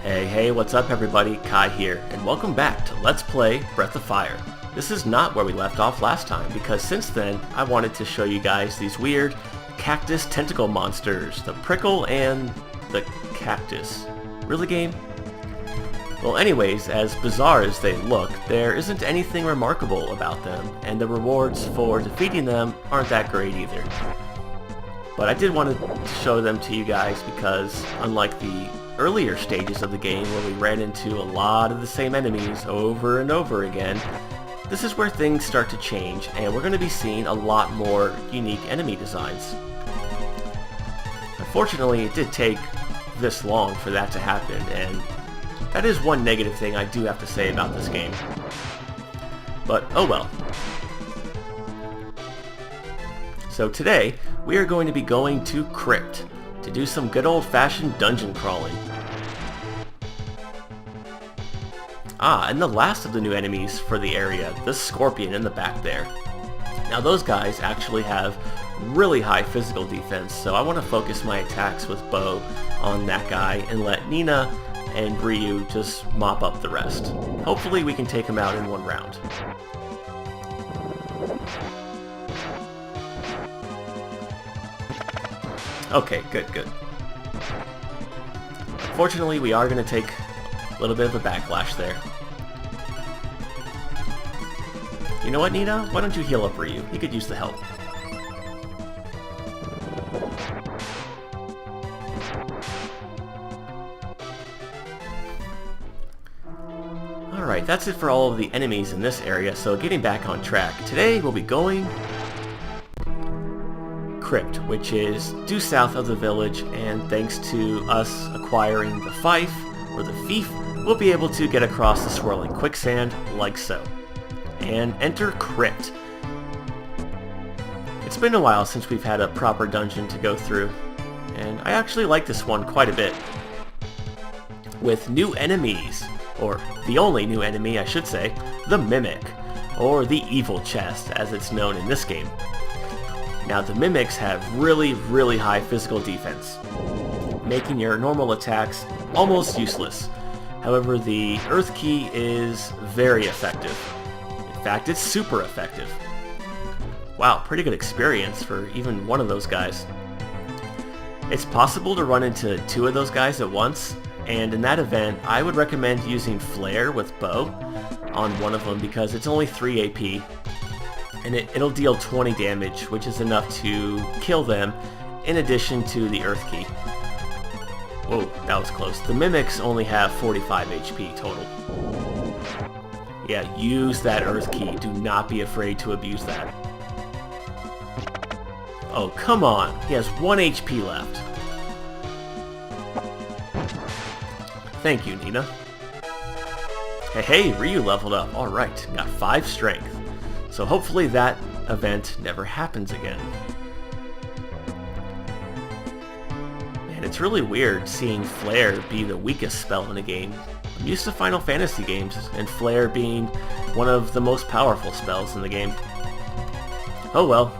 Hey, what's up everybody? Kai here, and welcome back to Let's Play Breath of Fire. This is not where we left off last time, because since then, I wanted to show you guys these weird cactus tentacle monsters, the prickle and the cactus. Really, game? Well anyways, as bizarre as they look, there isn't anything remarkable about them, and the rewards for defeating them aren't that great either. But I did want to show them to you guys because, unlike the earlier stages of the game where we ran into a lot of the same enemies over and over again, this is where things start to change, and we're going to be seeing a lot more unique enemy designs. Unfortunately, it did take this long for that to happen, and that is one negative thing I do have to say about this game. But oh well. So today, we are going to be going to Krypt to do some good old-fashioned dungeon crawling. And the last of the new enemies for the area, the scorpion in the back there. Now those guys actually have really high physical defense, so I want to focus my attacks with bow on that guy and let Nina and Ryu just mop up the rest. Hopefully we can take him out in one round. Okay, good. Unfortunately, we are going to take a little bit of a backlash there. You know what, Nina? Why don't you heal up Ryu? He could use the help. Alright, that's it for all of the enemies in this area, so getting back on track. Today we'll be going Krypt, which is due south of the village, and thanks to us acquiring the fief, or the fief, we'll be able to get across the swirling quicksand like so. And enter Krypt. It's been a while since we've had a proper dungeon to go through, and I actually like this one quite a bit. With new enemies, or the only new enemy I should say, the Mimic, or the Evil Chest as it's known in this game. Now the Mimics have really high physical defense, making your normal attacks almost useless. However, the Earth Key is very effective. In fact, it's super effective. Wow, pretty good experience for even one of those guys. It's possible to run into two of those guys at once, and in that event, I would recommend using Flare with bow on one of them because it's only 3 AP. And it'll deal 20 damage, which is enough to kill them, in addition to the Earth Key. Whoa, that was close. The Mimics only have 45 HP total. Yeah, use that Earth Key. Do not be afraid to abuse that. Oh, come on. He has 1 HP left. Thank you, Nina. Hey, Ryu leveled up. Alright, got 5 strength. So hopefully that event never happens again. And it's really weird seeing Flare be the weakest spell in a game. I'm used to Final Fantasy games, and Flare being one of the most powerful spells in the game. Oh well.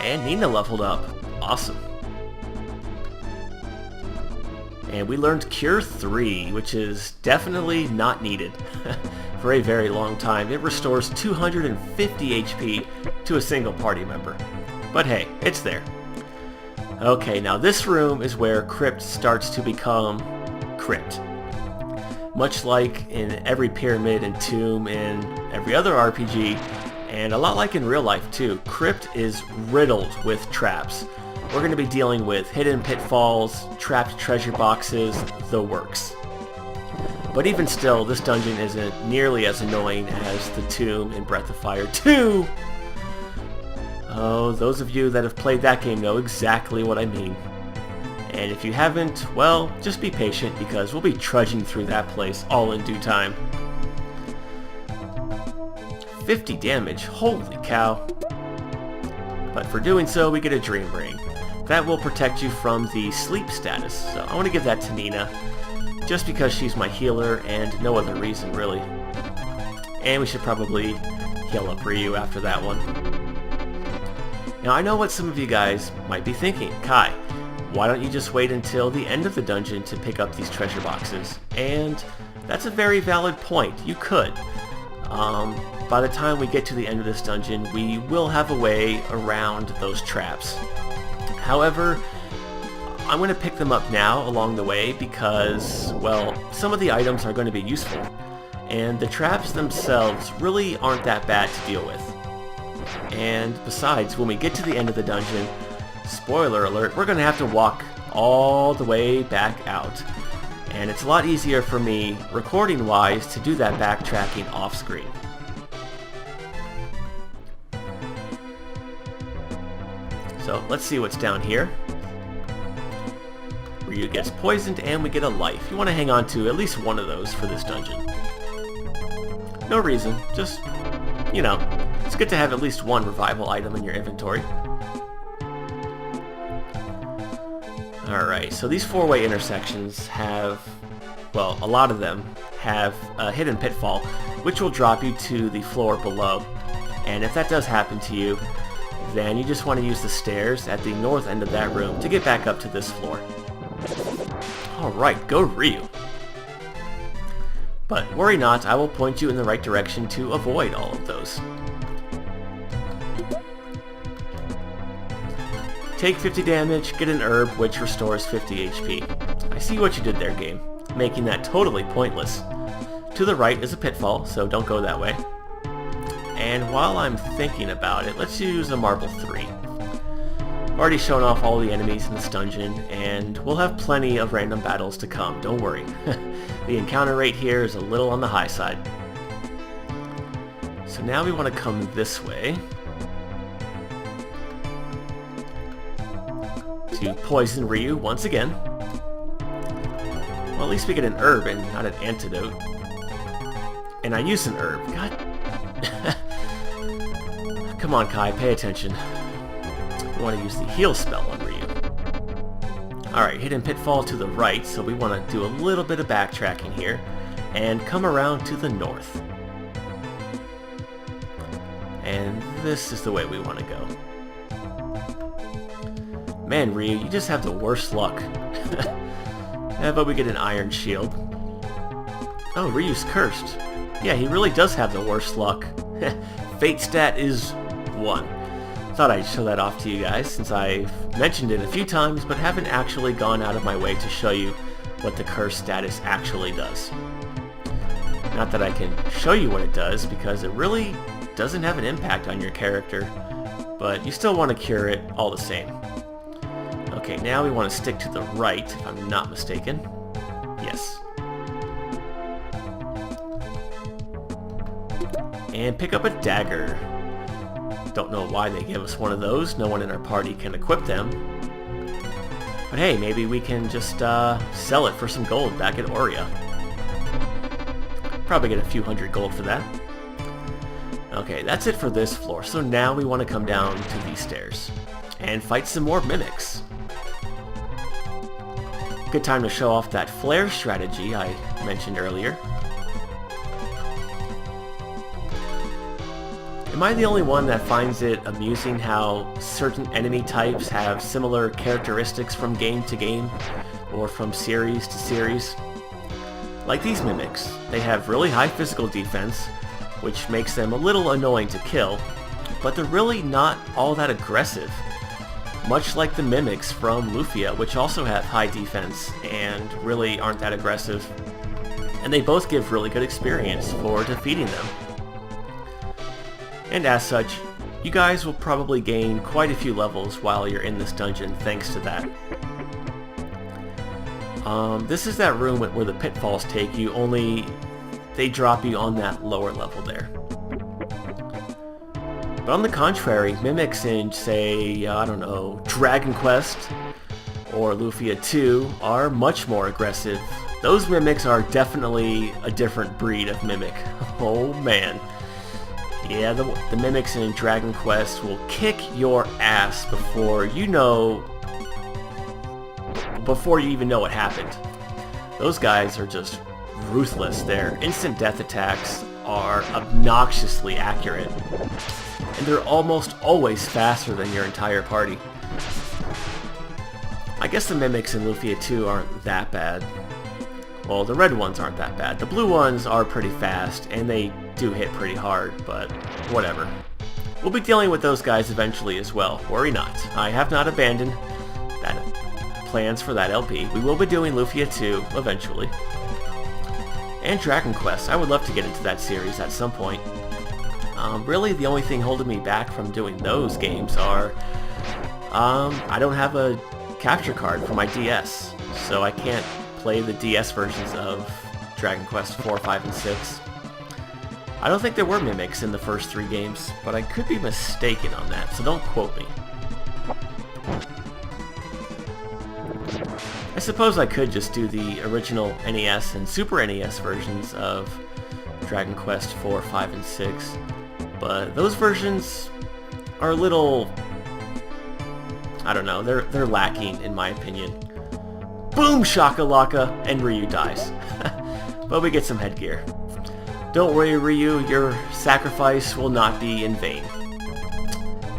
And Nina leveled up. Awesome. And we learned Cure 3, which is definitely not needed for a very long time. It restores 250 HP to a single party member. But hey, it's there. Okay, now this room is where Krypt starts to become Krypt. Much like in every pyramid and tomb in every other RPG, and a lot like in real life too, Krypt is riddled with traps. We're going to be dealing with hidden pitfalls, trapped treasure boxes, the works. But even still, this dungeon isn't nearly as annoying as the tomb in Breath of Fire 2. Oh, those of you that have played that game know exactly what I mean. And if you haven't, well, just be patient because we'll be trudging through that place all in due time. 50 damage, holy cow. But for doing so, we get a Dream Ring. that will protect you from the sleep status. So I want to give that to Nina, just because she's my healer and no other reason really. And we should probably heal up Ryu after that one. Now I know what some of you guys might be thinking. Kai, why don't you just wait until the end of the dungeon to pick up these treasure boxes? And that's a very valid point. You could. By the time we get to the end of this dungeon, we will have a way around those traps. However, I'm going to pick them up now along the way because, well, some of the items are going to be useful, and the traps themselves really aren't that bad to deal with. And besides, when we get to the end of the dungeon, spoiler alert, we're going to have to walk all the way back out. And it's a lot easier for me, recording-wise, to do that backtracking off-screen. So let's see what's down here. Ryu gets poisoned and we get a life. You want to hang on to at least one of those for this dungeon. No reason, just, you know, it's good to have at least one revival item in your inventory. Alright, so these four-way intersections have, well, a lot of them have a hidden pitfall, which will drop you to the floor below. And if that does happen to you, then you just want to use the stairs at the north end of that room to get back up to this floor. Alright, go Ryu! But worry not, I will point you in the right direction to avoid all of those. Take 50 damage, get an herb which restores 50 HP. I see what you did there, game, making that totally pointless. To the right is a pitfall, so don't go that way. And while I'm thinking about it, let's use a marble 3. I've already shown off all the enemies in this dungeon, and we'll have plenty of random battles to come, don't worry. The encounter rate here is a little on the high side. So now we want to come this way to poison Ryu once again. Well, at least we get an herb and not an antidote. And I used an herb. God. Come on, Kai, pay attention. We want to use the heal spell on Ryu. Alright, hidden pitfall to the right, so we want to do a little bit of backtracking here, and come around to the north. And this is the way we want to go. Man, Ryu, you just have the worst luck. How about we get an iron shield? Oh, Ryu's cursed. Yeah, he really does have the worst luck. Fate stat is 1. Thought I'd show that off to you guys, since I've mentioned it a few times, but haven't actually gone out of my way to show you what the curse status actually does. Not that I can show you what it does, because it really doesn't have an impact on your character, but you still want to cure it all the same. Okay, now we want to stick to the right, if I'm not mistaken. Yes. And pick up a dagger. Don't know why they give us one of those. No one in our party can equip them. But hey, maybe we can just sell it for some gold back at Aurea. Probably get a few hundred gold for that. Okay, that's it for this floor. So now we want to come down to these stairs and fight some more mimics. Good time to show off that flare strategy I mentioned earlier. Am I the only one that finds it amusing how certain enemy types have similar characteristics from game to game, or from series to series? Like these mimics, they have really high physical defense, which makes them a little annoying to kill, but they're really not all that aggressive. Much like the mimics from Lufia, which also have high defense and really aren't that aggressive. And they both give really good experience for defeating them. And as such, you guys will probably gain quite a few levels while you're in this dungeon thanks to that. This is that room where the pitfalls take you, only they drop you on that lower level there. But on the contrary, mimics in, say, I don't know, Dragon Quest or Lufia 2 are much more aggressive. Those mimics are definitely a different breed of mimic. Oh man. Yeah, the mimics in Dragon Quest will kick your ass before you know before you even know what happened. Those guys are just ruthless. Their instant death attacks are obnoxiously accurate, and they're almost always faster than your entire party. I guess the mimics in Lufia 2 aren't that bad. Well, the red ones aren't that bad. The blue ones are pretty fast, and they do hit pretty hard, but whatever. We'll be dealing with those guys eventually as well. Worry not. I have not abandoned that plans for that LP. We will be doing Lufia 2 eventually. And Dragon Quest. I would love to get into that series at some point. Really, the only thing holding me back from doing those games are... I don't have a capture card for my DS, so I can't play the DS versions of Dragon Quest 4, 5, and 6. I don't think there were mimics in the first 3 games, but I could be mistaken on that, so don't quote me. I suppose I could just do the original NES and Super NES versions of Dragon Quest 4, 5, and 6, but those versions are a little... I don't know, they're lacking in my opinion. Boom shakalaka, and Ryu dies. But we get some headgear. Don't worry, Ryu, your sacrifice will not be in vain.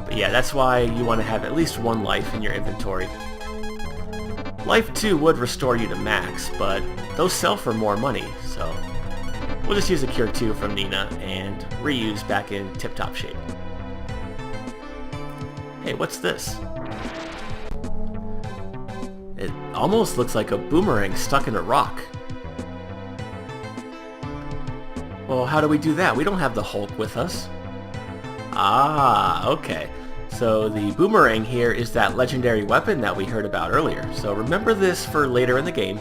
But yeah, that's why you want to have at least 1 life in your inventory. Life 2 would restore you to max, but those sell for more money, so we'll just use a Cure 2 from Nina, and Ryu's back in tip-top shape. Hey, what's this? It almost looks like a boomerang stuck in a rock. Well, how do we do that? We don't have the Hulk with us. Ah, okay. So the boomerang here is that legendary weapon that we heard about earlier. So remember this for later in the game,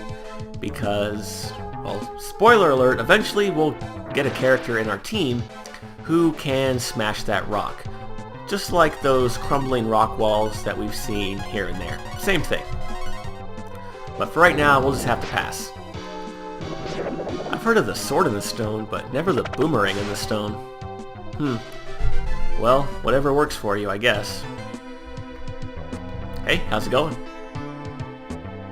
because, well, spoiler alert, eventually we'll get a character in our team who can smash that rock. Just like those crumbling rock walls that we've seen here and there. Same thing. But for right now, we'll just have to pass. I've heard of the sword in the stone, but never the boomerang in the stone. Well, whatever works for you, I guess. Hey, how's it going?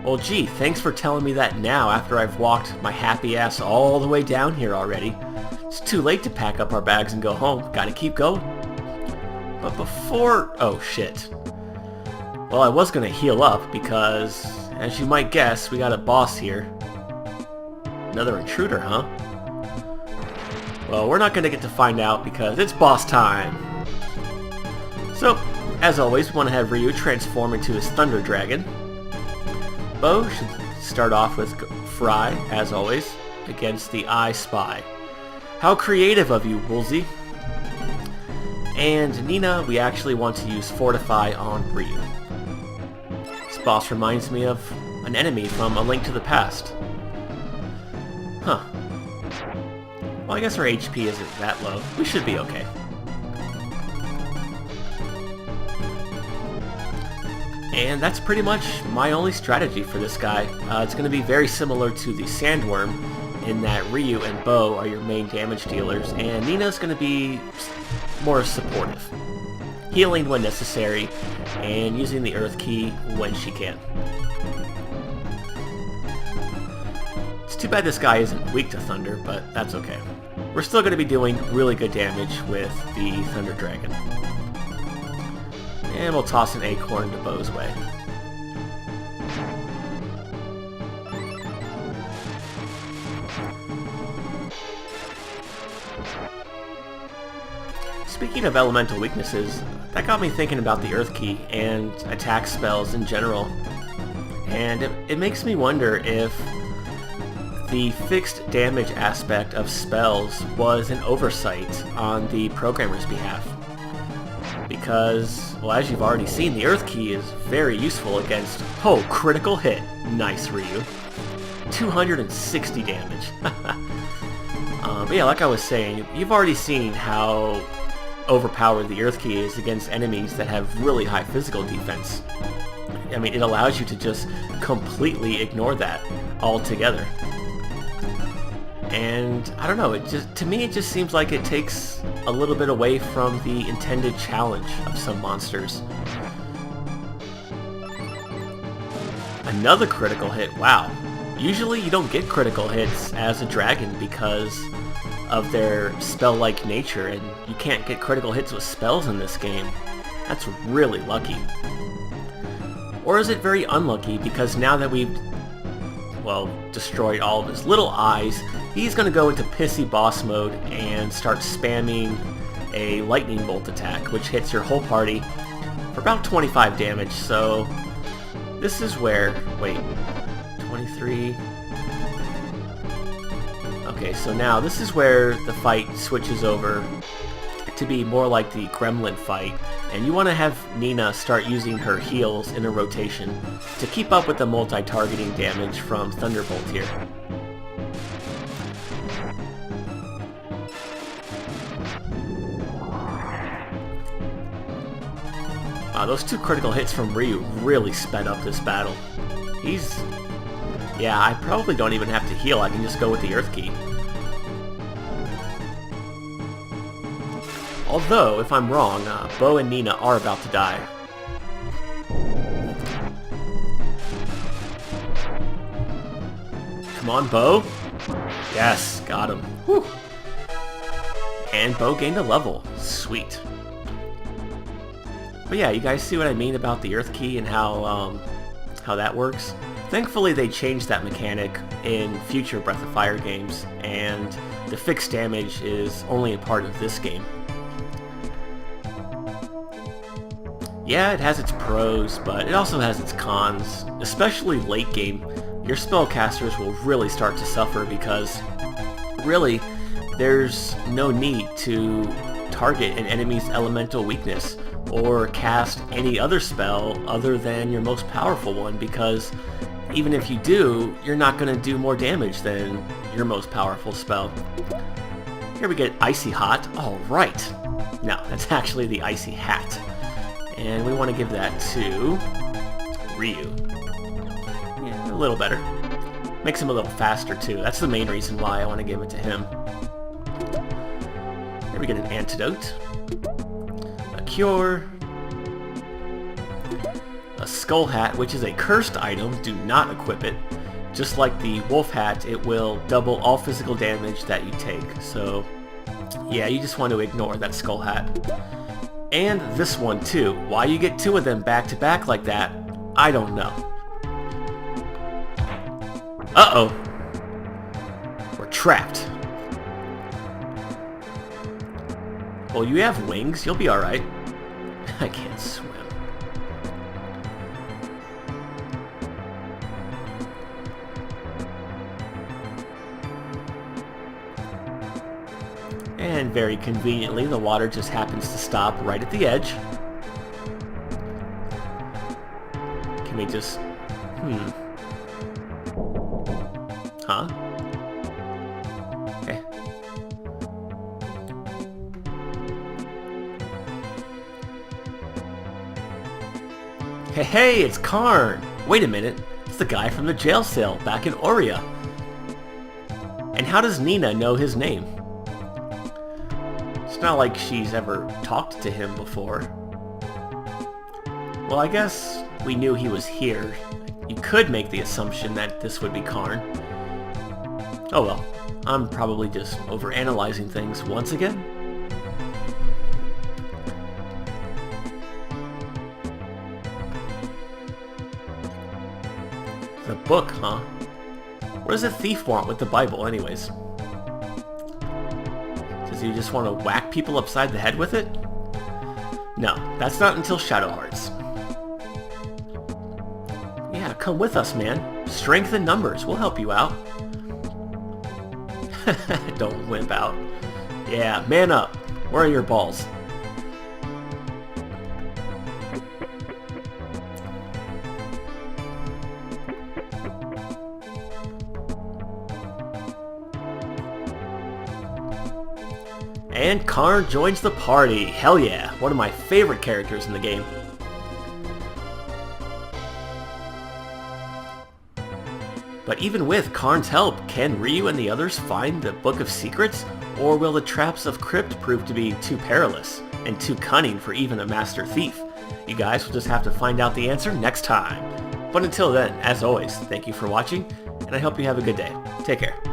Well, gee, thanks for telling me that now after I've walked my happy ass all the way down here already. It's too late to pack up our bags and go home. Gotta keep going. But before... oh, shit. Well, I was gonna heal up because, as you might guess, we got a boss here. Another intruder, huh? Well, we're not gonna get to find out because it's boss time! So, as always, we want to have Ryu transform into his Thunder Dragon. Bo should start off with Fry, as always, against the I Spy. How creative of you, Woolsey! And Nina, we actually want to use Fortify on Ryu. This boss reminds me of an enemy from A Link to the Past. Huh. Well, I guess our HP isn't that low. We should be okay. And that's pretty much my only strategy for this guy. It's going to be very similar to the Sandworm, in that Ryu and Bo are your main damage dealers, and Nina's going to be more supportive. Healing when necessary, and using the Earth Key when she can. It's too bad this guy isn't weak to Thunder, but that's okay. We're still going to be doing really good damage with the Thunder Dragon. And we'll toss an acorn to Bo's way. Speaking of elemental weaknesses, that got me thinking about the Earth Key and attack spells in general. And it makes me wonder if the fixed damage aspect of spells was an oversight on the programmer's behalf. Because, well, as you've already seen, the Earth Key is very useful against... oh, critical hit! Nice, Ryu. 260 damage. But yeah, like I was saying, you've already seen how overpowered the Earth Key is against enemies that have really high physical defense. I mean, it allows you to just completely ignore that altogether. And I don't know, to me it just seems like it takes a little bit away from the intended challenge of some monsters. Another critical hit, wow. Usually you don't get critical hits as a dragon because of their spell-like nature, and you can't get critical hits with spells in this game. That's really lucky. Or is it very unlucky because now that we've, well, destroyed all of his little eyes, he's going to go into pissy boss mode and start spamming a lightning bolt attack, which hits your whole party for about 25 damage, so this is where, wait, 23... Okay, so now this is where the fight switches over to be more like the Gremlin fight, and you want to have Nina start using her heals in a rotation to keep up with the multi-targeting damage from Thunderbolt here. Wow, those two critical hits from Ryu really sped up this battle. Yeah, I probably don't even have to heal, I can just go with the Earth Key. Although, if I'm wrong, Bo and Nina are about to die. Come on, Bo! Yes, got him. Whew. And Bo gained a level. Sweet. But yeah, you guys see what I mean about the Earth Key and how that works? Thankfully they changed that mechanic in future Breath of Fire games, and the fixed damage is only a part of this game. Yeah, it has its pros, but it also has its cons. Especially late game, your spellcasters will really start to suffer because, really, there's no need to target an enemy's elemental weakness or cast any other spell other than your most powerful one, because even if you do, you're not going to do more damage than your most powerful spell. Here we get Icy Hot. Alright. No, that's actually the Icy Hat. And we want to give that to Ryu. Yeah, a little better. Makes him a little faster too. That's the main reason why I want to give it to him. Here we get an Antidote. A Cure. A Skull Hat, which is a cursed item. Do not equip it. Just like the Wolf Hat, it will double all physical damage that you take. So, yeah, you just want to ignore that Skull Hat. And this one too. Why you get two of them back to back like that, I don't know. Uh-oh. We're trapped. Well, you have wings. You'll be alright. I can't swim. And very conveniently, the water just happens to stop right at the edge. Can we just... Huh? Okay. Hey, it's Karn! Wait a minute, it's the guy from the jail cell back in Aurea. And how does Nina know his name? It's not like she's ever talked to him before. Well, I guess we knew he was here. You could make the assumption that this would be Karn. Oh well, I'm probably just overanalyzing things once again. The book, huh? What does a thief want with the Bible anyways? Does he just want to whack people upside the head with it? No, that's not until Shadow Hearts. Yeah, come with us, man. Strength in numbers, we'll help you out. Don't wimp out. Yeah, man up. Where are your balls? And Karn joins the party. Hell yeah, one of my favorite characters in the game. But even with Karn's help, can Ryu and the others find the Book of Secrets? Or will the traps of Krypt prove to be too perilous and too cunning for even a master thief? You guys will just have to find out the answer next time. But until then, as always, thank you for watching, and I hope you have a good day. Take care.